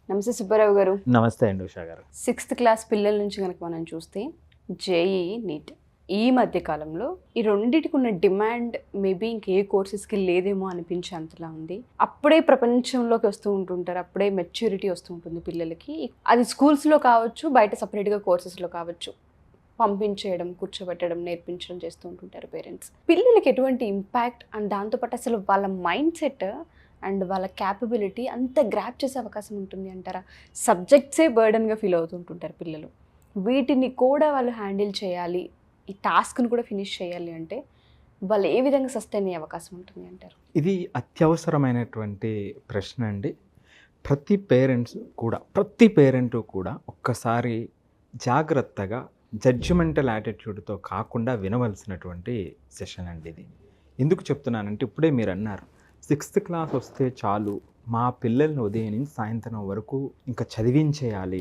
నమస్తే సుబ్బారావు గారు. నమస్తే అండి ఉషా గారు. 6th క్లాస్ పిల్లల నుంచి కనుక మనం చూస్తే జేఈ, నీట్ ఈ మధ్య కాలంలో ఈ రెండింటికి ఉన్న డిమాండ్ మేబీ ఇంకే కోర్సెస్కి లేదేమో అనిపించేంతలా ఉంది. అప్పుడే ప్రపంచంలోకి వస్తూ ఉంటుంటారు, అప్పుడే మెచ్యూరిటీ వస్తూ ఉంటుంది పిల్లలకి. అది స్కూల్స్లో కావచ్చు, బయట సపరేట్గా కోర్సెస్లో కావచ్చు, పంపించేయడం, కూర్చోబెట్టడం, నేర్పించడం చేస్తూ ఉంటుంటారు పేరెంట్స్. పిల్లలకి ఎటువంటి ఇంపాక్ట్ అండ్ దాంతోపాటు అసలు వాళ్ళ మైండ్ సెట్ అండ్ వాళ్ళ క్యాపబిలిటీ అంత గ్రాప్ చేసే అవకాశం ఉంటుంది అంటారా? సబ్జెక్ట్సే బర్డన్గా ఫీల్ అవుతుంటుంటారు పిల్లలు. వీటిని కూడా వాళ్ళు హ్యాండిల్ చేయాలి, ఈ టాస్క్ను కూడా ఫినిష్ చేయాలి అంటే వాళ్ళు ఏ విధంగా సస్టైన్ అయ్యే అవకాశం ఉంటుంది అంటారు? ఇది అత్యవసరమైనటువంటి ప్రశ్న అండి. ప్రతి పేరెంట్ కూడా ఒక్కసారి జాగ్రత్తగా జడ్జిమెంటల్ యాటిట్యూడ్తో కాకుండా వినవలసినటువంటి సెషన్ అండి ఇది. ఎందుకు చెప్తున్నానంటే ఇప్పుడే మీరు అన్నారు 6th క్లాస్ వస్తే చాలు, మా పిల్లల్ని ఉదయం నుంచి సాయంత్రం వరకు ఇంకా చదివించేయాలి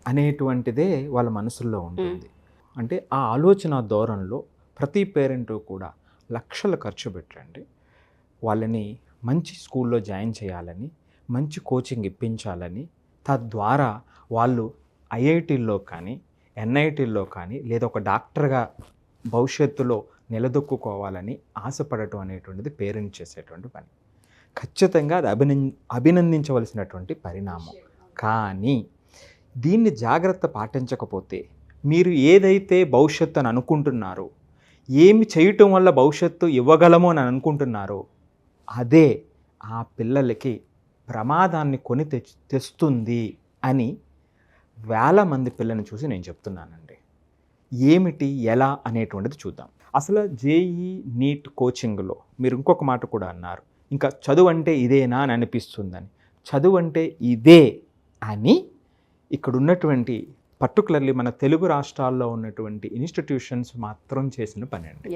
అనేటువంటిదే వాళ్ళ మనసుల్లో ఉంటుంది. అంటే ఆ ఆలోచన ధోరణిలో ప్రతి పేరెంటు కూడా లక్షలు ఖర్చు పెట్టండి, వాళ్ళని మంచి స్కూల్లో జాయిన్ చేయాలని, మంచి కోచింగ్ ఇప్పించాలని, తద్వారా వాళ్ళు ఐఐటీల్లో కానీ ఎన్ఐటీల్లో కానీ లేదా ఒక డాక్టర్గా భవిష్యత్తులో నిలదొక్కుకోవాలని ఆశపడటం అనేటువంటిది పేరెంట్ చేసేటువంటి పని. ఖచ్చితంగా అది అభినందించవలసినటువంటి పరిణామం. కానీ దీన్ని జాగ్రత్త పాటించకపోతే మీరు ఏదైతే భవిష్యత్తు అని అనుకుంటున్నారో, ఏమి చేయటం వల్ల భవిష్యత్తు ఇవ్వగలమో అని అనుకుంటున్నారో అదే ఆ పిల్లలకి ప్రమాదాన్ని కొని తెస్తుంది అని వేల మంది పిల్లల్ని చూసి నేను చెప్తున్నానండి. ఏమిటి ఎలా అనేటువంటిది చూద్దాం. అసలు జేఈ నీట్ కోచింగ్లో మీరు ఇంకొక మాట కూడా అన్నారు, ఇంకా చదువు అంటే ఇదేనా అని అనిపిస్తుందని. చదువు అంటే ఇదే అని ఇక్కడ ఉన్నటువంటి పర్టికులర్లీ మన తెలుగు రాష్ట్రాల్లో ఉన్నటువంటి ఇన్స్టిట్యూషన్స్ మాత్రం చేసిన పని అండి.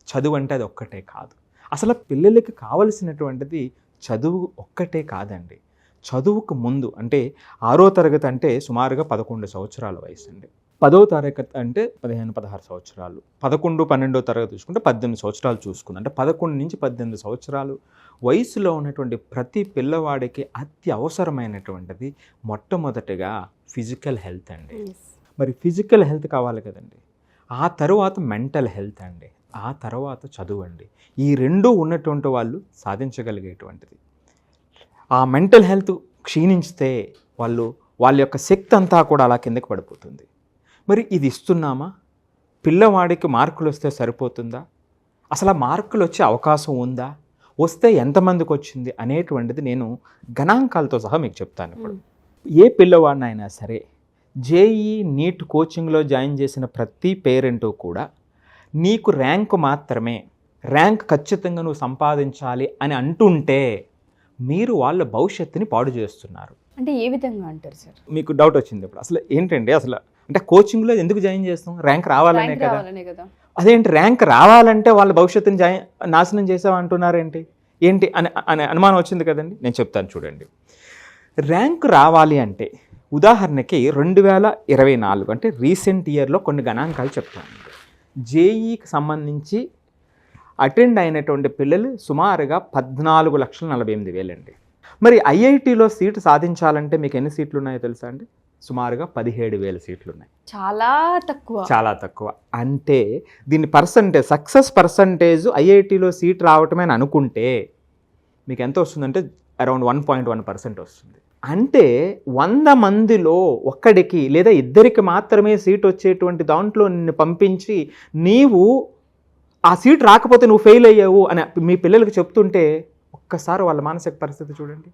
చదువు అంటే అది ఒక్కటే కాదు. అసలు పిల్లలకి కావలసినటువంటిది చదువు ఒక్కటే కాదండి. చదువుకు ముందు అంటే 6వ తరగతి అంటే సుమారుగా 11 సంవత్సరాల వయసు అండి. 10వ తరగతి అంటే 15-16 సంవత్సరాలు, 11-12వ తరగతి చూసుకుంటే 18 సంవత్సరాలు చూసుకుంది. అంటే 11 నుంచి 18 సంవత్సరాలు వయసులో ఉన్నటువంటి ప్రతి పిల్లవాడికి అతి అవసరమైనటువంటిది మొట్టమొదటిగా ఫిజికల్ హెల్త్ అండి. మరి ఫిజికల్ హెల్త్ కావాలి కదండి, ఆ తర్వాత మెంటల్ హెల్త్ అండి, ఆ తర్వాత చదువు అండి. ఈ రెండూ ఉన్నటువంటి వాళ్ళు సాధించగలిగేటువంటిది. ఆ మెంటల్ హెల్త్ క్షీణించితే వాళ్ళ యొక్క శక్తి అంతా కూడా అలా కిందకి పడిపోతుంది. మరి ఇది ఇస్తున్నామా? పిల్లవాడికి మార్కులు వస్తే సరిపోతుందా? అసలు ఆ మార్కులు వచ్చే అవకాశం ఉందా? వస్తే ఎంతమందికి వచ్చింది అనేటువంటిది నేను గణాంకాలతో సహా మీకు చెప్తాను. ఇప్పుడు ఏ పిల్లవాడినైనా సరే జేఈ నీట్ కోచింగ్లో జాయిన్ చేసిన ప్రతి పేరెంటు కూడా నీకు ర్యాంకు మాత్రమే, ర్యాంక్ ఖచ్చితంగా నువ్వు సంపాదించాలి అని అంటుంటే మీరు వాళ్ళ భవిష్యత్తుని పాడు చేస్తున్నారు. అంటే ఏ విధంగా అంటారు సార్? మీకు డౌట్ వచ్చింది ఇప్పుడు. అసలు ఏంటండి, అసలు అంటే కోచింగ్లో ఎందుకు జాయిన్ చేస్తాం? ర్యాంక్ రావాలనే కదా. అదేంటి ర్యాంక్ రావాలంటే వాళ్ళ భవిష్యత్తుని నాశనం చేసామంటున్నారేంటి ఏంటి అనే అనుమానం వచ్చింది కదండి. నేను చెప్తాను చూడండి. ర్యాంక్ రావాలి అంటే ఉదాహరణకి 2024 అంటే రీసెంట్ ఇయర్లో కొన్ని గణాంకాలు చెప్తాను. జేఈకి సంబంధించి అటెండ్ అయినటువంటి పిల్లలు సుమారుగా 14,48,000 అండి. మరి ఐఐటీలో సీటు సాధించాలంటే మీకు ఎన్ని సీట్లు ఉన్నాయో తెలుసా అండి? సుమారుగా 17,000 సీట్లు ఉన్నాయి. చాలా తక్కువ. అంటే దీని సక్సెస్ పర్సంటేజ్ ఐఐటీలో సీట్ రావటమే అని అనుకుంటే మీకు ఎంత వస్తుందంటే అరౌండ్ 1.1% వస్తుంది. అంటే 100 మందిలో ఒక్కడికి లేదా ఇద్దరికి మాత్రమే సీట్ వచ్చేటువంటి దాంట్లో నిన్ను పంపించి నీవు ఆ సీట్ రాకపోతే నువ్వు ఫెయిల్ అయ్యావు అని మీ పిల్లలకి చెప్తుంటే ఒక్కసారి వాళ్ళ మానసిక పరిస్థితి చూడండి.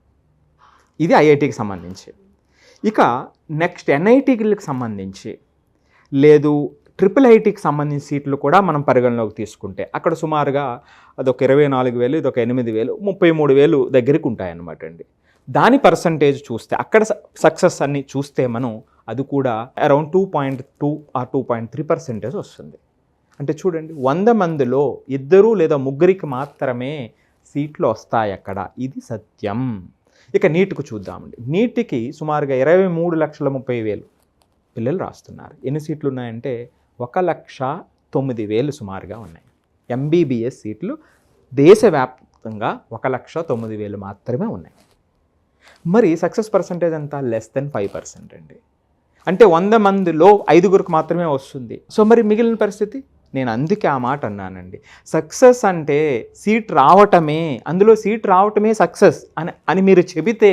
ఇది ఐఐటీకి సంబంధించి. ఇక నెక్స్ట్ ఎన్ఐటీకి సంబంధించి లేదు ట్రిపుల్ ఐటీకి సంబంధించిన సీట్లు కూడా మనం పరిగణలోకి తీసుకుంటే అక్కడ సుమారుగా అదొక 24,000, ఇదొక 8,000, 33,000 దగ్గరికి ఉంటాయన్నమాట అండి. దాని పర్సంటేజ్ చూస్తే అక్కడ సక్సెస్ అన్ని చూస్తే మనం అది కూడా అరౌండ్ 2.2 ఆ 2.3% వస్తుంది. అంటే చూడండి, 100 మందిలో 2 లేదా 3 మాత్రమే సీట్లు వస్తాయి అక్కడ. ఇది సత్యం. ఇక నీట్కు చూద్దామండి. నీట్కి సుమారుగా 23,30,000 పిల్లలు రాస్తున్నారు. ఎన్ని సీట్లు ఉన్నాయంటే 1,09,000 సుమారుగా ఉన్నాయి. ఎంబీబీఎస్ సీట్లు దేశవ్యాప్తంగా 1,09,000 మాత్రమే ఉన్నాయి. మరి సక్సెస్ పర్సంటేజ్ ఎంత? లెస్ దెన్ 5% అండి. అంటే 100 మందిలో 5గురికి మాత్రమే వస్తుంది. సో మరి మిగిలిన పరిస్థితి? నేను అందుకే ఆ మాట అన్నానండి. సక్సెస్ అంటే సీట్ రావటమే, అందులో సీట్ రావటమే సక్సెస్ అని మీరు చెబితే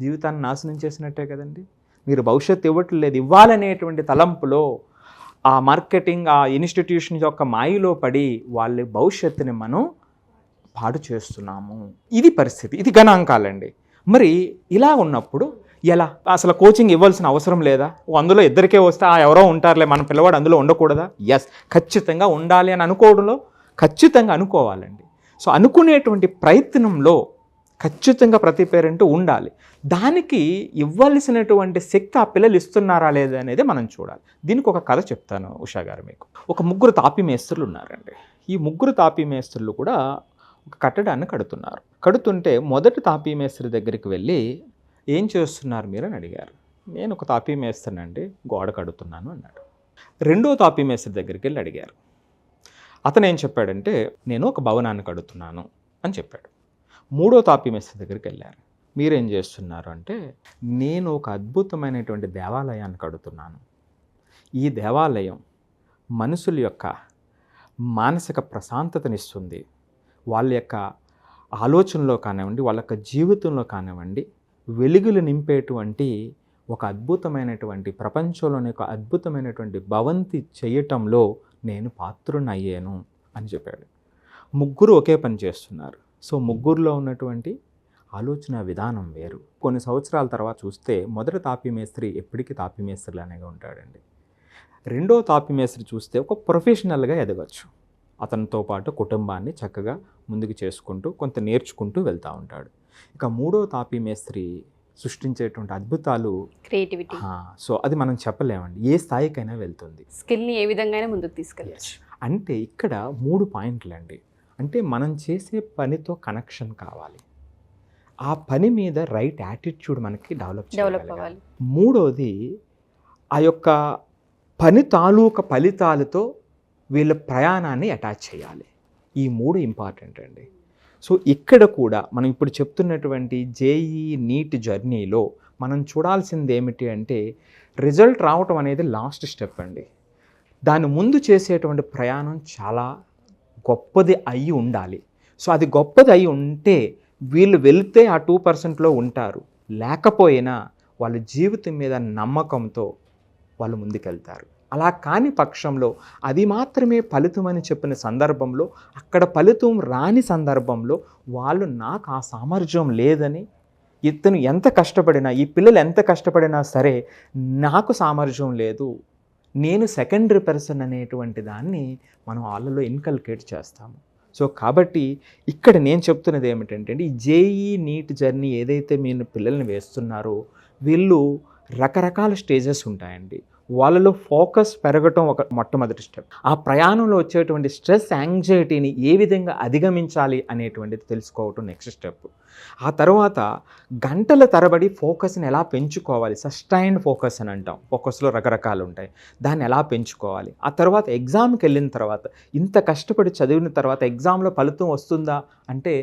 జీవితాన్ని నాశనం చేసినట్టే కదండి. మీరు భవిష్యత్తు ఇవ్వట్లేదు, ఇవ్వాలనేటువంటి తలంపులో ఆ మార్కెటింగ్, ఆ ఇన్స్టిట్యూషన్ యొక్క మాయలో పడి వాళ్ళ భవిష్యత్తుని మనం పాడు చేస్తున్నాము. ఇది పరిస్థితి, ఇది గణాంకాలండి. మరి ఇలా ఉన్నప్పుడు ఎలా? అసలు కోచింగ్ ఇవ్వాల్సిన అవసరం లేదా? అందులో ఇద్దరికే వస్తే ఎవరో ఉంటారులే, మన పిల్లవాడు అందులో ఉండకూడదా? ఎస్, ఖచ్చితంగా ఉండాలి అని అనుకోవడంలో ఖచ్చితంగా అనుకోవాలండి. సో అనుకునేటువంటి ప్రయత్నంలో ఖచ్చితంగా ప్రతి పేరెంట్ ఉండాలి. దానికి ఇవ్వాల్సినటువంటి శక్తి ఆ పిల్లలు ఇస్తున్నారా లేదా అనేది మనం చూడాలి. దీనికి ఒక కథ చెప్తాను ఉషా గారు మీకు. ఒక 3 తాపీ మేస్త్రులు ఉన్నారండి. ఈ 3 తాపీ మేస్త్రులు కూడా ఒక కట్టడాన్ని కడుతున్నారు. కడుతుంటే మొదటి తాపీ మేస్త్రి దగ్గరికి వెళ్ళి, ఏం చేస్తున్నారు మీరు అని అడిగారు. నేను ఒక తాపీ మేస్త్రినండి, గోడ కడుతున్నాను అన్నాడు. రెండో తాపీ మేస్త్రి దగ్గరికి వెళ్ళి అడిగారు. అతను ఏం చెప్పాడంటే, నేను ఒక భవనాన్ని కడుతున్నాను అని చెప్పాడు. మూడో తాపీ మేస్త్రి దగ్గరికి వెళ్ళారు. మీరేం చేస్తున్నారు అంటే, నేను ఒక అద్భుతమైనటువంటి దేవాలయాన్ని కడుతున్నాను. ఈ దేవాలయం మనుషుల యొక్క మానసిక ప్రశాంతతనిస్తుంది. వాళ్ళ యొక్క ఆలోచనలో కానివ్వండి, వాళ్ళ యొక్క జీవితంలో కానివ్వండి, వెలుగులు నింపేటువంటి ఒక అద్భుతమైనటువంటి, ప్రపంచంలోని ఒక అద్భుతమైనటువంటి భవంతి చేయటంలో నేను పాత్రునయ్యాను అని చెప్పాడు. 3 ఒకే పని చేస్తున్నారు. సో 3లో ఉన్నటువంటి ఆలోచన విధానం వేరు. కొన్ని సంవత్సరాల తర్వాత చూస్తే మొదటి తాపీ మేస్త్రి ఎప్పటికీ తాపీ మేస్త్రిలానే ఉంటాడండి. రెండో తాపీ మేస్త్రి చూస్తే ఒక ప్రొఫెషనల్గా ఎదగచ్చు. అతనితో పాటు కుటుంబాన్ని చక్కగా ముందుకు చేసుకుంటూ కొంత నేర్చుకుంటూ వెళ్తూ ఉంటాడు. ఇక మూడో తాపీ మేస్త్రి సృష్టించేటువంటి అద్భుతాలు, క్రియేటివిటీ. సో అది మనం చెప్పలేమండి, ఏ స్థాయికైనా వెళ్తుంది. స్కిల్ని ఏ విధంగా ముందుకు తీసుకెళ్ళచ్చు. అంటే ఇక్కడ 3 పాయింట్లు అండి. అంటే మనం చేసే పనితో కనెక్షన్ కావాలి, ఆ పని మీద రైట్ యాటిట్యూడ్ మనకి డెవలప్ అవ్వాలి. మూడోది ఆ యొక్క పని తాలూకా ఫలితాలతో వీళ్ళ ప్రయాణాన్ని అటాచ్ చేయాలి. ఈ 3 ఇంపార్టెంట్ అండి. సో ఇక్కడ కూడా మనం ఇప్పుడు చెప్తున్నటువంటి జేఈ నీట్ జర్నీలో మనం చూడాల్సింది ఏమిటి అంటే, రిజల్ట్ రావటం అనేది లాస్ట్ స్టెప్ అండి. దాని ముందు చేసేటువంటి ప్రయాణం చాలా గొప్పది అయి ఉండాలి. సో అది గొప్పది అయి ఉంటే వీళ్ళు వెళ్తే ఆ 2%లో ఉంటారు, లేకపోయినా వాళ్ళ జీవితం మీద నమ్మకంతో వాళ్ళు ముందుకెళ్తారు. అలా కాని పక్షంలో అది మాత్రమే ఫలితం అని చెప్పిన సందర్భంలో, అక్కడ ఫలితం రాని సందర్భంలో వాళ్ళు నాకు ఆ సామర్థ్యం లేదని, ఇతను ఎంత కష్టపడినా, ఈ పిల్లలు ఎంత కష్టపడినా సరే నాకు సామర్థ్యం లేదు, నేను సెకండరీ పర్సన్ అనేటువంటి దాన్ని మనం వాళ్ళలో ఇన్కల్కేట్ చేస్తాము. సో కాబట్టి ఇక్కడ నేను చెప్తున్నది ఏమిటంటే, ఈ జేఈ నీట్ జర్నీ ఏదైతే మీరు పిల్లల్ని వేస్తున్నారో, వీళ్ళు రకరకాల స్టేజెస్ ఉంటాయండి. వాళ్ళలో ఫోకస్ పెరగటం ఒక మొట్టమొదటి స్టెప్. ఆ ప్రయాణంలో వచ్చేటువంటి స్ట్రెస్, యాంగ్జైటీని ఏ విధంగా అధిగమించాలి అనేటువంటిది తెలుసుకోవటం నెక్స్ట్ స్టెప్. ఆ తర్వాత గంటల తరబడి ఫోకస్ని ఎలా పెంచుకోవాలి, సస్టైన్డ్ ఫోకస్ అని అంటాం. ఫోకస్లో రకరకాలు ఉంటాయి, దాన్ని ఎలా పెంచుకోవాలి. ఆ తర్వాత ఎగ్జామ్కి వెళ్ళిన తర్వాత, ఇంత కష్టపడి చదివిన తర్వాత ఎగ్జామ్లో ఫలితం వస్తుందా అంటే,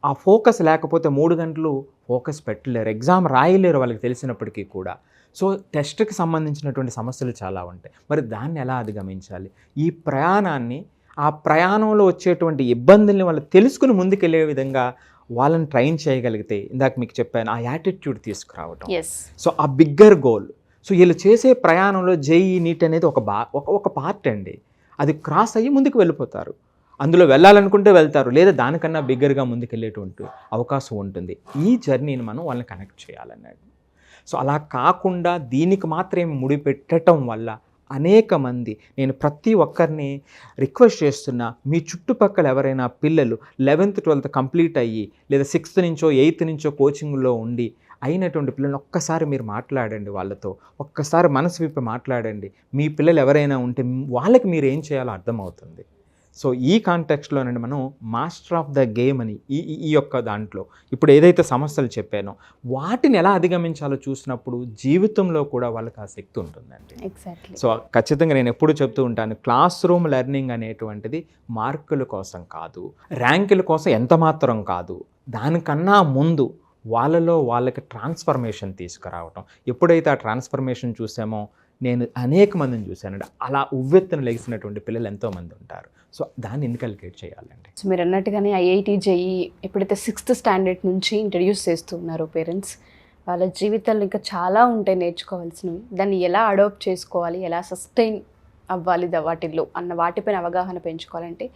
ఆ ఫోకస్ లేకపోతే 3 గంటలు ఫోకస్ పెట్టలేరు, ఎగ్జామ్ రాయలేరు వాళ్ళకి తెలిసినప్పటికీ కూడా. సో టెస్ట్కి సంబంధించినటువంటి సమస్యలు చాలా ఉంటాయి. మరి దాన్ని ఎలా అధిగమించాలి, ఈ ప్రయాణాన్ని, ఆ ప్రయాణంలో వచ్చేటువంటి ఇబ్బందుల్ని వాళ్ళు తెలుసుకుని ముందుకెళ్ళే విధంగా వాళ్ళని ట్రైన్ చేయగలిగితే, ఇందాక మీకు చెప్పాను, ఆ యాటిట్యూడ్ తీసుకురావటం. సో ఆ బిగ్గర్ గోల్. సో వీళ్ళు చేసే ప్రయాణంలో జేఈ నీట్ అనేది ఒక పార్ట్ అండి. అది క్రాస్ అయ్యి ముందుకు వెళ్ళిపోతారు. అందులో వెళ్ళాలనుకుంటే వెళ్తారు, లేదా దానికన్నా బిగ్గర్గా ముందుకెళ్ళేటువంటి అవకాశం ఉంటుంది. ఈ జర్నీని మనం వాళ్ళని కనెక్ట్ చేయాలన్నాడు. సో అలా కాకుండా దీనికి మాత్రమే ముడిపెట్టడం వల్ల అనేక మంది, నేను ప్రతి ఒక్కరిని రిక్వెస్ట్ చేస్తున్నా, మీ చుట్టుపక్కల ఎవరైనా పిల్లలు 11th 12th కంప్లీట్ అయ్యి, లేదా 6th నుంచో 8th నుంచో కోచింగ్లో ఉండి అయినటువంటి పిల్లల్ని ఒక్కసారి మీరు మాట్లాడండి, వాళ్ళతో ఒక్కసారి మనసు విప్పి మాట్లాడండి. మీ పిల్లలు ఎవరైనా ఉంటే వాళ్ళకి మీరు ఏం చేయాలో అర్థమవుతుంది. సో ఈ కాంటెక్స్ట్లోనండి మనం మాస్టర్ ఆఫ్ ద గేమ్ అని ఈ యొక్క దాంట్లో ఇప్పుడు ఏదైతే సమస్యలు చెప్పానో వాటిని ఎలా అధిగమించాలో చూసినప్పుడు జీవితంలో కూడా వాళ్ళకి ఆ శక్తి ఉంటుందండి. ఎగ్జాక్ట్లీ. సో ఖచ్చితంగా నేను ఎప్పుడు చెప్తూ ఉంటాను, క్లాస్ రూమ్ లెర్నింగ్ అనేటువంటిది మార్కుల కోసం కాదు, ర్యాంకుల కోసం ఎంత మాత్రం కాదు, దానికన్నా ముందు వాళ్ళలో వాళ్ళకి ట్రాన్స్ఫర్మేషన్ తీసుకురావటం. ఎప్పుడైతే ఆ ట్రాన్స్ఫర్మేషన్ చూసామో, నేను అనేక మందిని చూశానండి, అలా ఉవ్వెత్తున లెగిసినటువంటి పిల్లలు ఎంతోమంది ఉంటారు. సో దాన్ని ఇన్కల్కేట్ చేయాలండి. సో మీరు అన్నట్టుగానే ఐఐటి జేఈ ఎప్పుడైతే 6th స్టాండర్డ్ నుంచి ఇంట్రడ్యూస్ చేస్తూ ఉన్నారో పేరెంట్స్, వాళ్ళ జీవితాల్లో ఇంకా చాలా ఉంటాయి నేర్చుకోవాల్సినవి. దాన్ని ఎలా అడాప్ట్ చేసుకోవాలి, ఎలా సస్టైన్ అవ్వాలి వాటిల్లో అన్న వాటిపైన అవగాహన పెంచుకోవాలంటే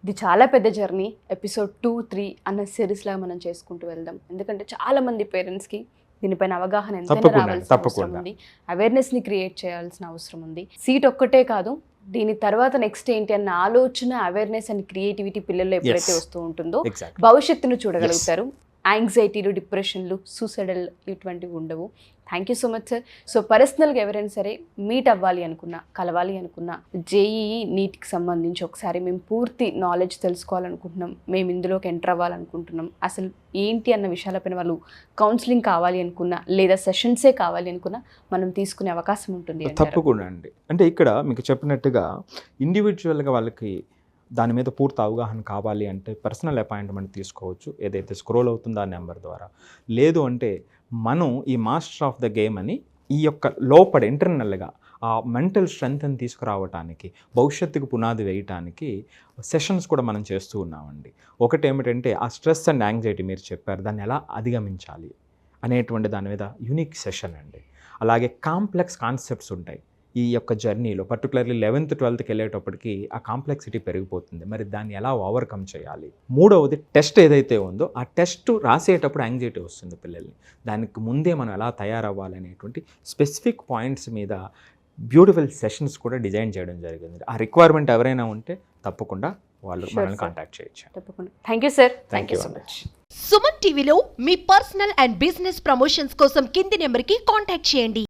ఇది చాలా పెద్ద జర్నీ. ఎపిసోడ్ 2, 3 అన్న సిరీస్ లాగా మనం చేసుకుంటూ వెళ్దాం. ఎందుకంటే చాలామంది పేరెంట్స్కి దీనిపైన అవగాహన ఎంతైనా రావాల్సిన అవసరం ఉంది, అవేర్నెస్ని క్రియేట్ చేయాల్సిన అవసరం ఉంది. సీట్ ఒక్కటే కాదు, దీని తర్వాత నెక్స్ట్ ఏంటి అన్న ఆలోచన, అవేర్నెస్ అండ్ క్రియేటివిటీ పిల్లల్లో ఎప్పుడైతే వస్తూ ఉంటుందో భవిష్యత్తును చూడగలుగుతారు. యాంగ్జైటీలు, డిప్రెషన్లు, సూసైడల్ ఇటువంటివి ఉండవు. Thank you so much sir. So పర్సనల్గా ఎవరైనా సరే మీట్ అవ్వాలి అనుకున్నా, కలవాలి అనుకున్నా, జేఈఈ నీట్కి సంబంధించి ఒకసారి మేము పూర్తి నాలెడ్జ్ తెలుసుకోవాలనుకుంటున్నాం, మేము ఇందులోకి ఎంటర్ అవ్వాలనుకుంటున్నాం, అసలు ఏంటి అన్న విషయాలపైన వాళ్ళు కౌన్సిలింగ్ కావాలి అనుకున్నా, లేదా సెషన్సే కావాలి అనుకున్నా మనం తీసుకునే అవకాశం ఉంటుంది. తప్పకుండా అండి. అంటే ఇక్కడ మీకు చెప్పినట్టుగా ఇండివిజువల్గా వాళ్ళకి దాని మీద పూర్తి అవగాహన కావాలి అంటే పర్సనల్ అపాయింట్మెంట్ తీసుకోవచ్చు, ఏదైతే స్క్రోల్ అవుతుందో ఆ నెంబర్ ద్వారా. లేదు అంటే మనం ఈ మాస్టర్ ఆఫ్ ద గేమ్ అని ఈ యొక్క లోపల ఇంటర్నల్గా ఆ మెంటల్ స్ట్రెంగ్త్ని తీసుకురావటానికి, భవిష్యత్తుకు పునాది వేయటానికి సెషన్స్ కూడా మనం చేస్తూ ఉన్నామండి. ఒకటి ఏమిటంటే ఆ స్ట్రెస్ అండ్ యాంగ్జైటీ మీరు చెప్పారు, దాన్ని ఎలా అధిగమించాలి అనేటువంటి దాని మీద యూనిక్ సెషన్ అండి. అలాగే కాంప్లెక్స్ కాన్సెప్ట్స్ ఉంటాయి ఈ యొక్క జర్నీలో, పర్టికులర్లీ 11th 12thకి వెళ్ళేటప్పటికి ఆ కాంప్లెక్సిటీ పెరిగిపోతుంది. మరి దాన్ని ఎలా ఓవర్కమ్ చేయాలి. మూడవది టెస్ట్ ఏదైతే ఉందో ఆ టెస్ట్ రాసేటప్పుడు యాంగ్జైటీ వస్తుంది పిల్లల్ని, దానికి ముందే మనం ఎలా తయారవ్వాలి అనేటువంటి స్పెసిఫిక్ పాయింట్స్ మీద బ్యూటిఫుల్ సెషన్స్ కూడా డిజైన్ చేయడం జరిగింది. ఆ రిక్వైర్మెంట్ ఎవరైనా ఉంటే తప్పకుండా వాళ్ళు మనల్ని కాంటాక్ట్ చేయొచ్చు. తప్పకుండా. Thank you sir. Thank you so much. Suman టీవీలో మీ పర్సనల్ అండ్ బిజినెస్ ప్రమోషన్స్ కోసం కింది నెంబర్కి కాంటాక్ట్ చేయండి.